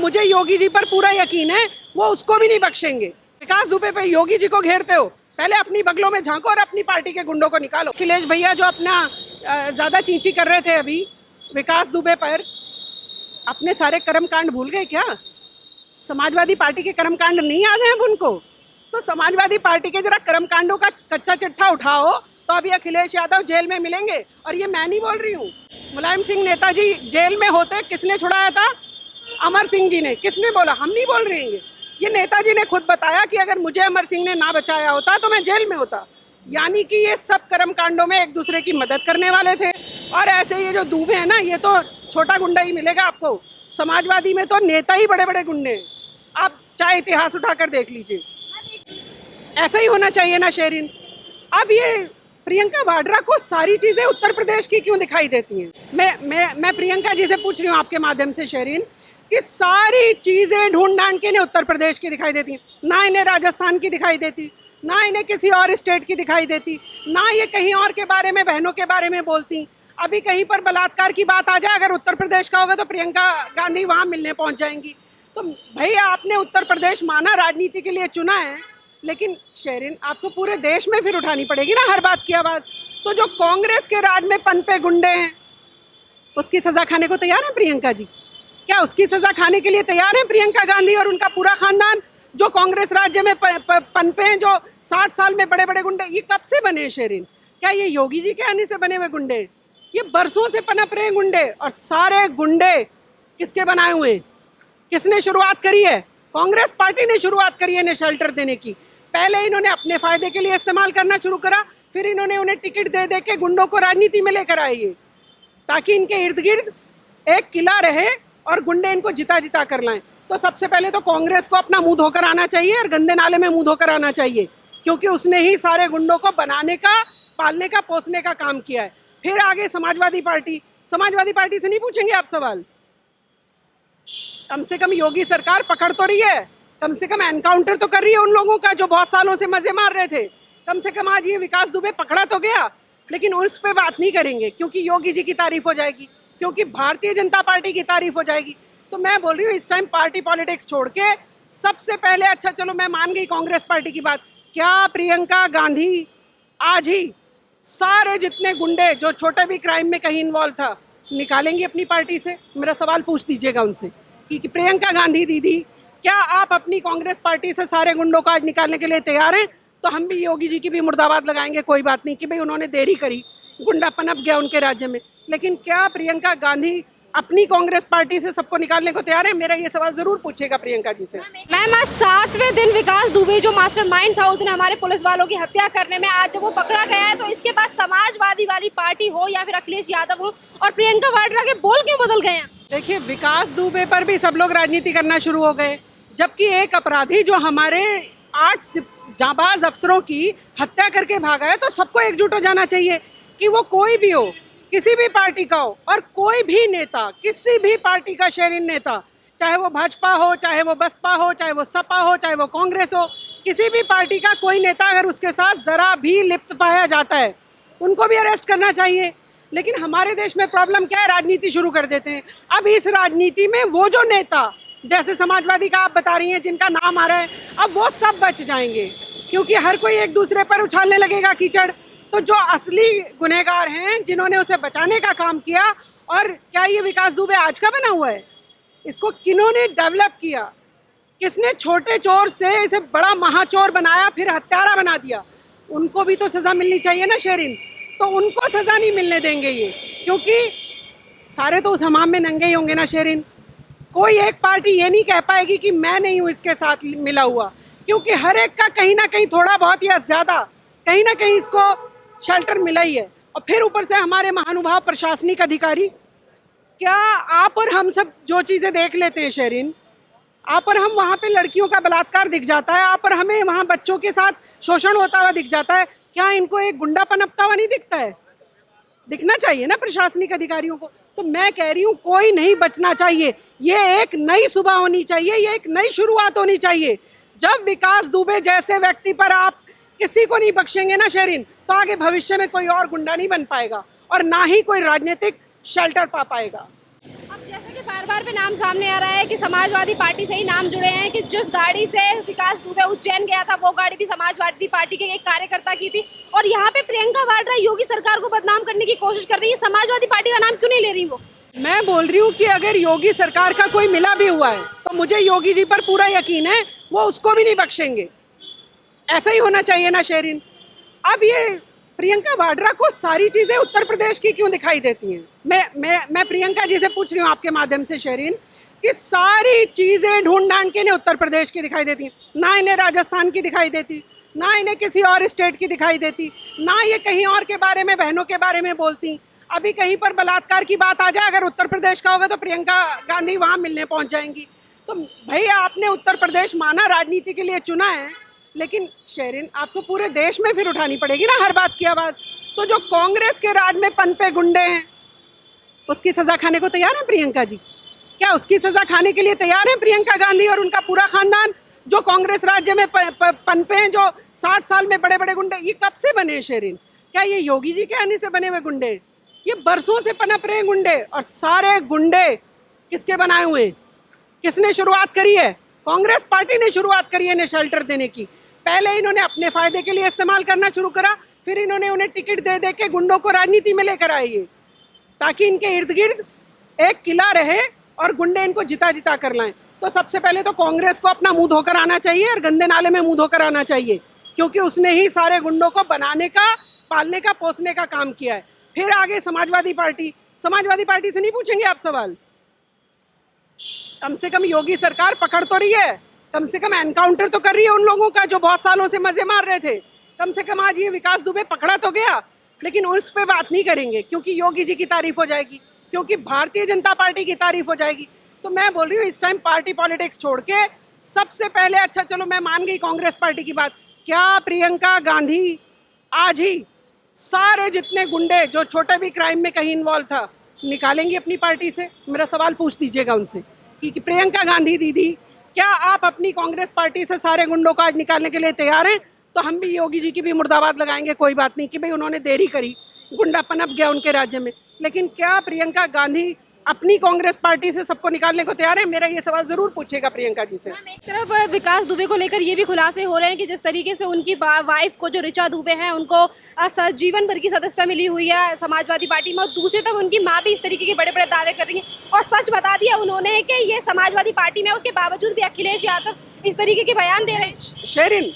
मुझे योगी जी पर पूरा यकीन है, वो उसको भी नहीं बख्शेंगे। विकास दुबे पे योगी जी को घेरते हो, पहले अपनी बगलों में झांको और अपनी पार्टी के गुंडों को निकालो। अखिलेश भैया जो अपना ज़्यादा चींची कर रहे थे अभी विकास दुबे पर, अपने सारे कर्मकांड भूल गए क्या? समाजवादी पार्टी के कर्मकांड नहीं याद है अब उनको? तो समाजवादी पार्टी के जरा कर्मकांडों का कच्चा चिट्ठा उठाओ, तो अभी अखिलेश यादव जेल में मिलेंगे। और ये मैं नहीं बोल रही हूँ, मुलायम सिंह नेताजी जेल में होते किसने छुड़ाया था? अमर सिंह जी ने। किसने बोला? हम नहीं बोल रहे हैं। ये नेताजी ने खुद बताया कि अगर मुझे अमर सिंह ने ना बचाया होता तो मैं जेल में होता। यानी कि ये सब कर्मकांडों में एक दूसरे की मदद करने वाले थे। और ऐसे ये जो दुबे हैं ना, ये तो छोटा गुंडा ही मिलेगा आपको। समाजवादी में तो नेता ही बड़े बड़े गुंडे हैं, आप चाहे इतिहास उठाकर देख लीजिए। ऐसा ही होना चाहिए ना शेरिन। अब ये प्रियंका वाड्रा को सारी चीज़ें उत्तर प्रदेश की क्यों दिखाई देती हैं? मैं प्रियंका जी से पूछ रही हूँ आपके माध्यम से शेरिन, कि सारी चीज़ें ढूंढ ढांड के इन्हें उत्तर प्रदेश की दिखाई देती हैं, ना इन्हें राजस्थान की दिखाई देती, ना इन्हें किसी और स्टेट की दिखाई देती, ना ये कहीं और के बारे में, बहनों के बारे में बोलती। अभी कहीं पर बलात्कार की बात आ जाए, अगर उत्तर प्रदेश का होगा तो प्रियंका गांधी वहाँ मिलने पहुँच जाएंगी। तो भैया आपने उत्तर प्रदेश माना राजनीति के लिए चुना है, लेकिन शेरिन आपको पूरे देश में फिर उठानी पड़ेगी ना हर बात की आवाज़। तो जो कांग्रेस के राज में पनपे गुंडे हैं, उसकी सज़ा खाने को तैयार है प्रियंका जी? क्या उसकी सज़ा खाने के लिए तैयार है प्रियंका गांधी और उनका पूरा खानदान, जो कांग्रेस राज्य में पनपे हैं, जो 60 साल में बड़े बड़े गुंडे? ये कब से बने शेरिन? क्या ये योगी जी के आने से बने हुए गुंडे? ये बरसों से पनप रहे गुंडे। और सारे गुंडे किसके बनाए हुए? किसने शुरुआत करी है? कांग्रेस पार्टी ने शुरुआत करी है इन्हें शेल्टर देने की। पहले इन्होंने अपने फायदे के लिए इस्तेमाल करना शुरू करा, फिर इन्होंने उन्हें टिकट दे दे के गुंडों को राजनीति में लेकर आए, ये ताकि इनके इर्द गिर्द एक किला रहे और गुंडे इनको जिता जिता कर लाएं। तो सबसे पहले तो कांग्रेस को अपना मुंह धोकर आना चाहिए और गंदे नाले में मुंह धोकर आना चाहिए, क्योंकि उसने ही सारे गुंडों को बनाने का, पालने का, पोसने का काम किया है। फिर आगे समाजवादी पार्टी से नहीं पूछेंगे आप सवाल? कम से कम योगी सरकार पकड़ तो रही है, कम से कम एनकाउंटर तो कर रही है उन लोगों का जो बहुत सालों से मजे मार रहे थे। कम से कम आज ये विकास दुबे पकड़ा तो गया, लेकिन उस पर बात नहीं करेंगे, क्योंकि योगी जी की तारीफ हो जाएगी, क्योंकि भारतीय जनता पार्टी की तारीफ हो जाएगी। तो मैं बोल रही हूँ इस टाइम पार्टी पॉलिटिक्स छोड़ के सबसे पहले, अच्छा चलो मैं मान गई कांग्रेस पार्टी की बात, क्या प्रियंका गांधी आज ही सारे जितने गुंडे जो छोटे भी क्राइम में कहीं इन्वॉल्व था निकालेंगी अपनी पार्टी से? मेरा सवाल पूछ दीजिएगा उनसे कि प्रियंका गांधी दीदी, क्या आप अपनी कांग्रेस पार्टी से सारे गुंडों को आज निकालने के लिए तैयार हैं? तो हम भी योगी जी की भी मुर्दाबाद लगाएंगे, कोई बात नहीं कि भाई उन्होंने देरी करी, गुंडा पनप गया उनके राज्य में। लेकिन क्या प्रियंका गांधी अपनी कांग्रेस पार्टी से सबको निकालने को तैयार है? मेरा ये सवाल जरूर पूछेगा प्रियंका जी से। मैम आज 7वें दिन विकास दुबे जो मास्टरमाइंड था उस दिन हमारे पुलिस वालों की हत्या करने में, आज जब वो पकड़ा गया है, तो इसके बाद समाजवादी वाली पार्टी हो या फिर अखिलेश यादव हो और प्रियंका वाड्रा के बोल क्यों बदल गए हैं? देखिए, विकास दुबे पर भी सब लोग राजनीति करना शुरू हो गए, जबकि एक अपराधी जो हमारे 8 जांबाज अफसरों की हत्या करके भागा है, तो सबको एकजुट हो जाना चाहिए कि वो कोई भी हो, किसी भी पार्टी का हो, और कोई भी नेता, किसी भी पार्टी का शेरिन नेता, चाहे वो भाजपा हो, चाहे वो बसपा हो, चाहे वो सपा हो, चाहे वो कांग्रेस हो, किसी भी पार्टी का कोई नेता अगर उसके साथ ज़रा भी लिप्त पाया जाता है, उनको भी अरेस्ट करना चाहिए। लेकिन हमारे देश में प्रॉब्लम क्या है? राजनीति शुरू कर देते हैं। अब इस राजनीति में वो जो नेता, जैसे समाजवादी का आप बता रही हैं जिनका नाम आ रहा है, अब वो सब बच जाएंगे, क्योंकि हर कोई एक दूसरे पर उछालने लगेगा कीचड़। तो जो असली गुनहगार हैं, जिन्होंने उसे बचाने का काम किया, और क्या ये विकास दुबे आज का बना हुआ है? इसको किन्होंने डेवलप किया? किसने छोटे चोर से इसे बड़ा महाचोर बनाया, फिर हत्यारा बना दिया? उनको भी तो सज़ा मिलनी चाहिए ना शेरिन। तो उनको सज़ा नहीं मिलने देंगे ये, क्योंकि सारे तो उस हमाम में नंगे ही होंगे ना शेरिन। कोई एक पार्टी ये नहीं कह पाएगी कि मैं नहीं हूँ इसके साथ मिला हुआ, क्योंकि हर एक का कहीं ना कहीं थोड़ा बहुत या ज़्यादा कहीं ना कहीं इसको शेल्टर मिला ही है। और फिर ऊपर से हमारे महानुभाव प्रशासनिक अधिकारी, क्या आप और हम सब जो चीज़ें देख लेते हैं शेरिन, आप और हम वहाँ पे लड़कियों का बलात्कार दिख जाता है, आप और हमें वहाँ बच्चों के साथ शोषण होता हुआ दिख जाता है, क्या इनको एक गुंडा पनपता हुआ नहीं दिखता है? दिखना चाहिए ना प्रशासनिक अधिकारियों को। तो मैं कह रही हूँ कोई नहीं बचना चाहिए, ये एक नई सुबह होनी चाहिए, ये एक नई शुरुआत होनी चाहिए। जब विकास दुबे जैसे व्यक्ति पर आप किसी को नहीं बख्शेंगे ना शेरिन, तो आगे भविष्य में कोई और गुंडा नहीं बन पाएगा और ना ही कोई राजनीतिक शेल्टर पा पाएगा। अब जैसे कि बार बार पे नाम सामने आ रहा है कि समाजवादी पार्टी से ही नाम जुड़े हैं कि जिस गाड़ी से विकास दुबे उज्जैन गया था वो गाड़ी भी समाजवादी पार्टी के एक कार्यकर्ता की थी, और यहाँ पे प्रियंका वाड्रा योगी सरकार को बदनाम करने की कोशिश कर रही है। समाजवादी पार्टी का नाम क्यों नहीं ले रही वो? मैं बोल रही हूँ कि अगर योगी सरकार का कोई मिला भी हुआ है तो मुझे योगी जी पर पूरा यकीन है, वो उसको भी नहीं बख्शेंगे। ऐसा ही होना चाहिए ना शेरिन। अब ये प्रियंका वाड्रा को सारी चीजें उत्तर प्रदेश की क्यों दिखाई देती हैं? मैं प्रियंका जी से पूछ रही हूँ आपके माध्यम से शेरिन, कि सारी चीजें ढूंढ ढांड के इन्हें उत्तर प्रदेश की दिखाई देती हैं, ना इन्हें राजस्थान की दिखाई देती, ना इन्हें किसी और स्टेट की दिखाई देती, ना ये कहीं और के बारे में, बहनों के बारे में बोलती। अभी कहीं पर बलात्कार की बात आ जाए, अगर उत्तर प्रदेश का होगा तो प्रियंका गांधी वहाँ मिलने पहुँच जाएंगी। तो भैया आपने उत्तर प्रदेश माना राजनीति के लिए चुना है, लेकिन शेरिन आपको पूरे देश में फिर उठानी पड़ेगी ना हर बात की आवाज़। तो जो कांग्रेस के राज में पनपे गुंडे हैं, उसकी सज़ा खाने को तैयार है प्रियंका जी? क्या उसकी सज़ा खाने के लिए तैयार है प्रियंका गांधी और उनका पूरा खानदान, जो कांग्रेस राज्य में पनपे हैं, जो 60 साल में बड़े बड़े गुंडे? ये कब से बने शेरिन? क्या ये योगी जी के आने से बने हुए गुंडे? ये बरसों से पनप रहे गुंडे। और सारे गुंडे किसके बनाए हुए? किसने शुरुआत करी है? कांग्रेस पार्टी ने शुरुआत करी है इन्हें शेल्टर देने की। पहले इन्होंने अपने फायदे के लिए इस्तेमाल करना शुरू करा, फिर इन्होंने उन्हें टिकट दे दे के गुंडों को राजनीति में लेकर आए, ये ताकि इनके इर्द गिर्द एक किला रहे और गुंडे इनको जिता जिता कर लाएं। तो सबसे पहले तो कांग्रेस को अपना मुंह धोकर आना चाहिए और गंदे नाले में मुंह धोकर आना चाहिए, क्योंकि उसने ही सारे गुंडों को बनाने का, पालने का, पोसने का काम किया है। फिर आगे समाजवादी पार्टी से नहीं पूछेंगे आप सवाल? कम से कम योगी सरकार पकड़ तो रही है, कम से कम एनकाउंटर तो कर रही है उन लोगों का जो बहुत सालों से मजे मार रहे थे। कम से कम आज ये विकास दुबे पकड़ा तो गया, लेकिन उस पर बात नहीं करेंगे, क्योंकि योगी जी की तारीफ हो जाएगी, क्योंकि भारतीय जनता पार्टी की तारीफ हो जाएगी। तो मैं बोल रही हूँ इस टाइम पार्टी पॉलिटिक्स छोड़ के सबसे पहले, अच्छा चलो मैं मान गई कांग्रेस पार्टी की बात, क्या प्रियंका गांधी आज ही सारे जितने गुंडे जो छोटे भी क्राइम में कहीं इन्वॉल्व था निकालेंगी अपनी पार्टी से? मेरा सवाल पूछ दीजिएगा उनसे कि प्रियंका गांधी दीदी, क्या आप अपनी कांग्रेस पार्टी से सारे गुंडों को आज निकालने के लिए तैयार हैं? तो हम भी योगी जी की भी मुर्दाबाद लगाएंगे, कोई बात नहीं कि भाई उन्होंने देरी करी, गुंडा पनप गया उनके राज्य में। लेकिन क्या प्रियंका गांधी अपनी कांग्रेस पार्टी से सबको निकालने को तैयार है? मेरा ये सवाल जरूर पूछेगा प्रियंका जी से। एक तरफ विकास दुबे को लेकर ये भी खुलासे हो रहे हैं कि जिस तरीके से उनकी वाइफ को, जो ऋचा दुबे हैं, उनको जीवन भर की सदस्यता मिली हुई है समाजवादी पार्टी में, और दूसरी तरफ उनकी माँ भी इस तरीके के बड़े बड़े दावे कर रही हैं। और सच बता दिया उन्होंने कि ये समाजवादी पार्टी में, उसके बावजूद भी अखिलेश यादव इस तरीके के बयान दे रहे हैं। शेरिन,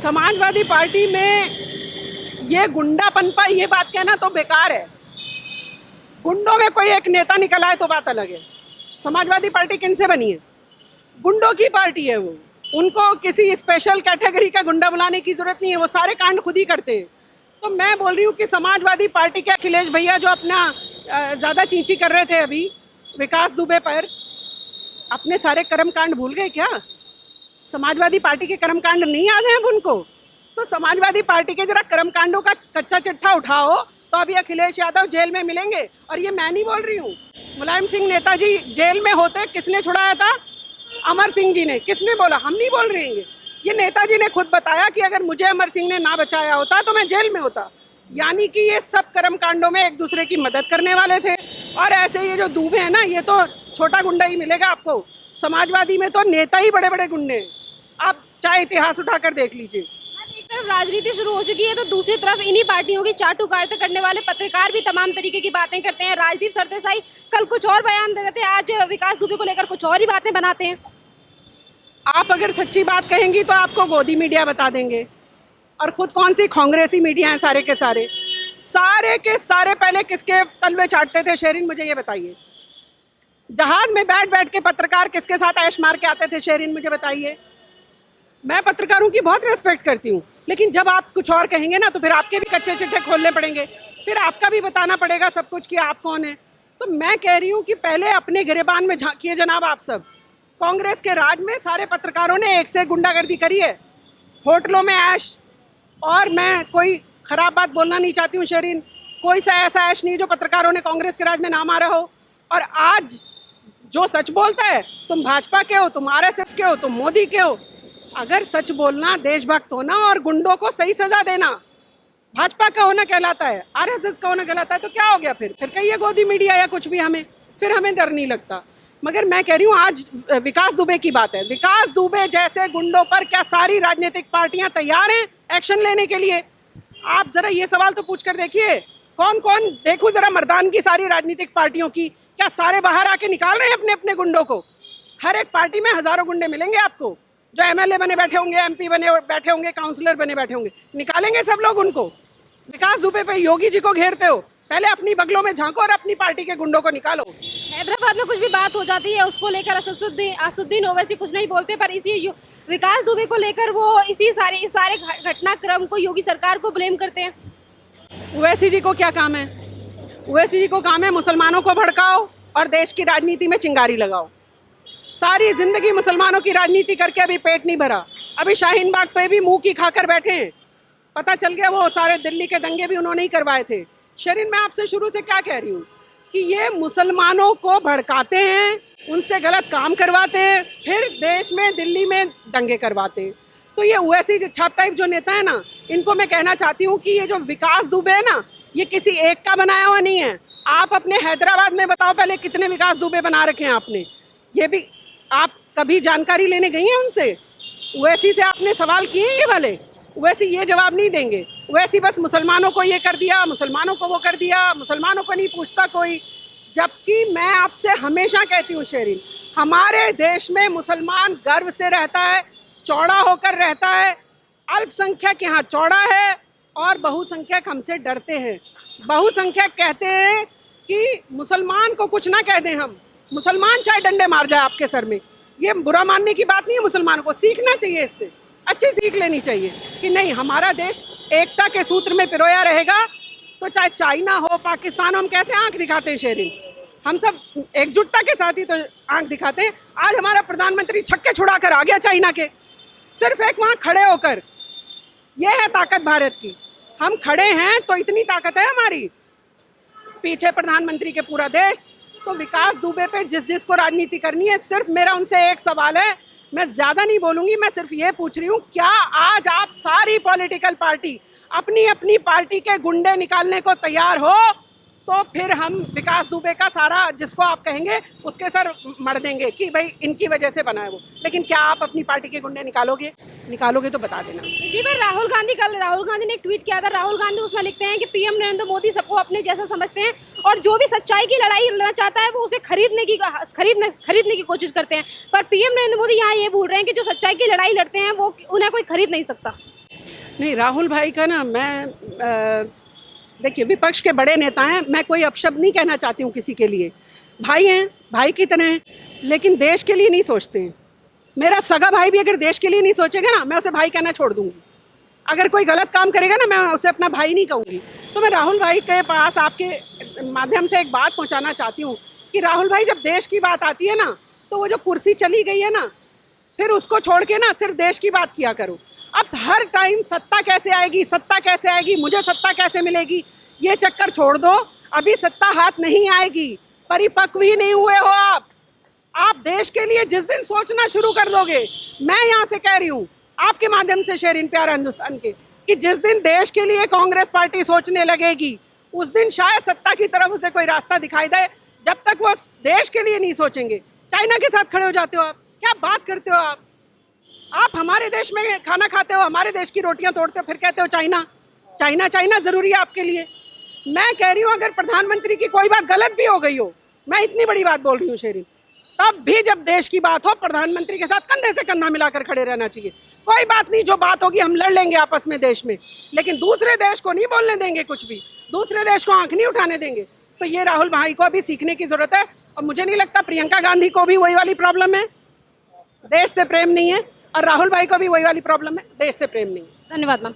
समाजवादी पार्टी में ये गुंडापन पर ये बात कहना तो बेकार है। गुंडों में कोई एक नेता निकल आए तो बात अलग है। समाजवादी पार्टी किनसे बनी है? गुंडों की पार्टी है वो। उनको किसी स्पेशल कैटेगरी का गुंडा बुलाने की जरूरत नहीं है, वो सारे कांड खुद ही करते हैं। तो मैं बोल रही हूँ कि समाजवादी पार्टी के अखिलेश भैया जो अपना ज़्यादा चींची कर रहे थे अभी विकास दुबे पर, अपने सारे कर्मकांड भूल गए क्या? समाजवादी पार्टी के कर्मकांड नहीं याद है अब उनको? तो समाजवादी पार्टी के जरा कर्मकांडों का कच्चा चिट्ठा उठाओ, तो अभी अखिलेश यादव जेल में मिलेंगे। और ये मैं नहीं बोल रही हूँ, मुलायम सिंह नेताजी जेल में होते किसने छुड़ाया था? अमर सिंह जी ने। किसने बोला? हम नहीं बोल रहे हैं, ये नेताजी ने खुद बताया कि अगर मुझे अमर सिंह ने ना बचाया होता तो मैं जेल में होता। यानी कि ये सब कर्मकांडों में एक दूसरे की मदद करने वाले थे। और ऐसे ये जो दुबे हैं ना, ये तो छोटा गुंडा ही मिलेगा आपको। समाजवादी में तो नेता ही बड़े बड़े गुंडे हैं, आप चाहे इतिहास उठाकर देख लीजिए। एक तरफ राजनीति शुरू हो चुकी है तो दूसरी तरफ इन्हीं पार्टियों की चाटुकारिता करने वाले पत्रकार भी तमाम तरीके की बातें करते हैं। राजदीप सरदेसाई कल कुछ और बयान दे रहे थे, आज विकास दुबे को लेकर कुछ और ही बातें बनाते हैं। आप अगर सच्ची बात कहेंगी तो आपको गोदी मीडिया बता देंगे, और खुद कौन सी कांग्रेसी मीडिया है सारे के सारे पहले किसके तलवे चाटते थे शेरिन? मुझे ये बताइए। जहाज में बैठ बैठ के पत्रकार किसके साथ ऐश मार के आते थे शेरिन? मुझे बताइए। मैं पत्रकारों की बहुत रिस्पेक्ट करती हूँ, लेकिन जब आप कुछ और कहेंगे ना तो फिर आपके भी कच्चे चिट्ठे खोलने पड़ेंगे, फिर आपका भी बताना पड़ेगा सब कुछ कि आप कौन है। तो मैं कह रही हूँ कि पहले अपने गिरेबान में झांकिए जनाब आप सब। कांग्रेस के राज में सारे पत्रकारों ने एक से गुंडागर्दी करी है, होटलों में ऐश। और मैं कोई ख़राब बात बोलना नहीं चाहती हूँ शेरिन, कोई सा ऐसा ऐश नहीं जो पत्रकारों ने कांग्रेस के राज में ना मारा हो। और आज जो सच बोलता है, तुम भाजपा के हो, तुम RSS के हो, तुम मोदी के हो। अगर सच बोलना, देशभक्त होना और गुंडों को सही सजा देना भाजपा का होना कहलाता है, RSS का होना कहलाता है, तो क्या हो गया फिर कहिए गोदी मीडिया या कुछ भी हमें। फिर हमें डर नहीं लगता। मगर मैं कह रही हूँ आज विकास दुबे की बात है, विकास दुबे जैसे गुंडों पर क्या सारी राजनीतिक पार्टियां तैयार हैं एक्शन लेने के लिए? आप जरा ये सवाल तो पूछ कर देखिए, कौन कौन, देखो जरा मर्दान की सारी राजनीतिक पार्टियों की, क्या सारे बाहर आके निकाल रहे हैं अपने अपने गुंडों को? हर एक पार्टी में हजारों गुंडे मिलेंगे आपको, जो एमएलए बने बैठे होंगे, एमपी बने बैठे होंगे, काउंसलर बने बैठे होंगे, निकालेंगे सब लोग उनको। विकास दुबे पे योगी जी को घेरते हो, पहले अपनी बगलों में झांको और अपनी पार्टी के गुंडों को निकालो। हैदराबाद में कुछ भी बात हो जाती है उसको लेकर असदुद्दीन ओवैसी कुछ नहीं बोलते, पर इसी विकास दुबे को लेकर वो इस सारे घटनाक्रम को योगी सरकार को ब्लेम करते हैं। ओवैसी जी को क्या काम है? ओवैसी जी को काम है मुसलमानों को भड़काओ और देश की राजनीति में चिंगारी लगाओ। सारी जिंदगी मुसलमानों की राजनीति करके अभी पेट नहीं भरा, अभी शाहीन बाग पे भी मुंह की खाकर बैठे हैं। पता चल गया वो सारे दिल्ली के दंगे भी उन्होंने ही करवाए थे। शरीन, मैं आपसे शुरू से क्या कह रही हूँ कि ये मुसलमानों को भड़काते हैं, उनसे गलत काम करवाते हैं, फिर देश में दिल्ली में दंगे करवाते हैं। तो ये ओवैसी छाप टाइप जो नेता है ना, इनको मैं कहना चाहती हूँ कि ये जो विकास दुबे है ना, ये किसी एक का बनाया हुआ नहीं है। आप अपने हैदराबाद में बताओ पहले कितने विकास दुबे बना रखे हैं आपने? ये भी आप कभी जानकारी लेने गई हैं उनसे? ओवैसी से आपने सवाल किए हैं ये वाले? ओवैसी ये जवाब नहीं देंगे। ओवैसी बस मुसलमानों को ये कर दिया, मुसलमानों को वो कर दिया, मुसलमानों को नहीं पूछता कोई। जबकि मैं आपसे हमेशा कहती हूँ शेरिन, हमारे देश में मुसलमान गर्व से रहता है, चौड़ा होकर रहता है। अल्पसंख्यक यहाँ चौड़ा है और बहुसंख्यक हमसे डरते हैं। बहुसंख्यक कहते हैं कि मुसलमान को कुछ ना कह दें हम, मुसलमान चाहे डंडे मार जाए आपके सर में। ये बुरा मानने की बात नहीं है, मुसलमानों को सीखना चाहिए, इससे अच्छी सीख लेनी चाहिए कि नहीं, हमारा देश एकता के सूत्र में पिरोया रहेगा। तो चाहे चाइना हो, पाकिस्तान हो, हम कैसे आंख दिखाते हैं शेरिन? हम सब एकजुटता के साथ ही तो आंख दिखाते हैं। आज हमारा प्रधानमंत्री छक्के छुड़ा कर आ गया चाइना के, सिर्फ एक वहाँ खड़े होकर। यह है ताकत भारत की। हम खड़े हैं तो इतनी ताकत है हमारी, पीछे प्रधानमंत्री के पूरा देश। तो विकास दुबे पे जिस जिसको राजनीति करनी है, सिर्फ मेरा उनसे एक सवाल है, मैं ज़्यादा नहीं बोलूँगी, मैं सिर्फ ये पूछ रही हूँ, क्या आज आप सारी पॉलिटिकल पार्टी अपनी अपनी पार्टी के गुंडे निकालने को तैयार हो? तो फिर हम विकास दुबे का सारा जिसको आप कहेंगे उसके सर मर देंगे कि भाई इनकी वजह से बना है वो। लेकिन क्या आप अपनी पार्टी के गुंडे निकालोगे तो बता देना। इसी पर कल राहुल गांधी ने एक ट्वीट किया था। राहुल गांधी उसमें लिखते हैं कि पीएम नरेंद्र मोदी सबको अपने जैसा समझते हैं और जो भी सच्चाई की लड़ाई लड़ना चाहता है वो उसे खरीदने की कोशिश करते हैं। पर पीएम नरेंद्र मोदी यहाँ ये बोल रहे हैं कि जो सच्चाई की लड़ाई लड़ते हैं वो उन्हें कोई खरीद नहीं सकता। नहीं, राहुल भाई का ना, मैं देखिए विपक्ष के बड़े नेता हैं, मैं कोई अपशब्द नहीं कहना चाहती हूँ किसी के लिए। भाई हैं, भाई की तरह हैं, लेकिन देश के लिए नहीं सोचते हैं। मेरा सगा भाई भी अगर देश के लिए नहीं सोचेगा ना, मैं उसे भाई कहना छोड़ दूंगी। अगर कोई गलत काम करेगा ना, मैं उसे अपना भाई नहीं कहूँगी। तो मैं राहुल भाई के पास आपके माध्यम से एक बात पहुँचाना चाहती हूँ कि राहुल भाई, जब देश की बात आती है ना, तो वो जो कुर्सी चली गई है ना, फिर उसको छोड़ के ना सिर्फ देश की बात किया करो। अब हर टाइम सत्ता कैसे आएगी, मुझे सत्ता कैसे मिलेगी, ये चक्कर छोड़ दो। अभी सत्ता हाथ नहीं आएगी, परिपक्व ही नहीं हुए हो आप देश के लिए जिस दिन सोचना शुरू कर दोगे, मैं यहाँ से कह रही हूँ आपके माध्यम से शेरिन प्यारा हिंदुस्तान के, कि जिस दिन देश के लिए कांग्रेस पार्टी सोचने लगेगी, उस दिन शायद सत्ता की तरफ उसे कोई रास्ता दिखाई दे। जब तक वो देश के लिए नहीं सोचेंगे, चाइना के साथ खड़े हो जाते हो आप। क्या बात करते हो आप हमारे देश में खाना खाते हो, हमारे देश की रोटियां तोड़ते हो, फिर कहते हो चाइना जरूरी है आपके लिए। मैं कह रही हूँ अगर प्रधानमंत्री की कोई बात गलत भी हो गई हो, मैं इतनी बड़ी बात बोल रही हूँ शेरिन, तब भी जब देश की बात हो, प्रधानमंत्री के साथ कंधे से कंधा मिलाकर खड़े रहना चाहिए। कोई बात नहीं, जो बात होगी हम लड़ लेंगे आपस में देश में, लेकिन दूसरे देश को नहीं बोलने देंगे कुछ भी, दूसरे देश को आंख नहीं उठाने देंगे। तो ये राहुल भाई को अभी सीखने की जरूरत है। और मुझे नहीं लगता प्रियंका गांधी को भी वही वाली प्रॉब्लम है, देश से प्रेम नहीं है, और राहुल भाई को भी वही वाली प्रॉब्लम है, देश से प्रेम नहीं है। धन्यवाद मैम।